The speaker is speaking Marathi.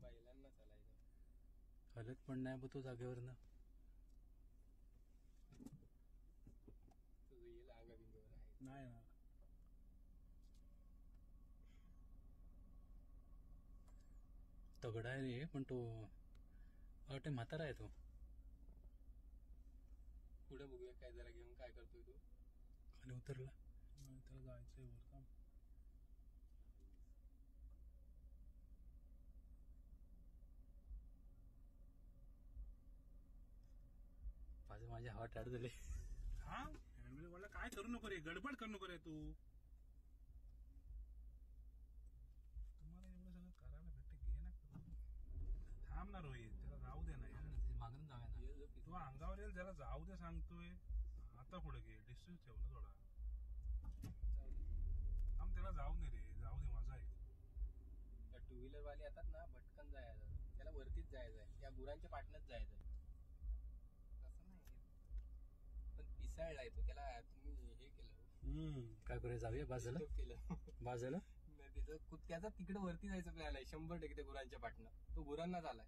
बैलांना चालायचं हलत पण नाही बघ तो जागेवरनं. तुझं येईल अंगाबिंगावर आहे नाही ना तगडा आहे रे, पण तो वाटते म्हातारा आहे तो. पुढे बघूया काय जरा घेऊन काय करतोय तू. खाली उतरला. नाही, त्याला जायचंय वर काम. माझे हात ऍड झाले. हा हँडब्रेक वाला काय करू नको रे, गडबड करू नको रे तू. तुम्हाला एवढं सगळं करायला भेटते, घे ना करून. थांब ना रोहित, त्याला जाऊ दे ना यार. मागून जाऊया ना. तू अंगावर येईल, त्याला जाऊ दे सांगतोय. आता पुढे घे, डिस्टन्स ठेव ना थोडा. थांब, त्याला जाऊ दे रे, जाऊ दे, माझा आहे. त्या टू व्हीलर वाले येतात ना, भटकन जायचं, त्याला वरतीच जायचं आहे, त्या गुरांच्या पाटणच जायचं आहे. तसं नाही पण पिसाळलाय तो, त्याला तुम्ही हे केलं. काय करूया, जाऊया बाजूला. केलं बाजूला त्याचा तिकडे वरती जायचं प्लॅन आहे 100% गुरांच्या पाटणं. तो गुरांनाच आलाय.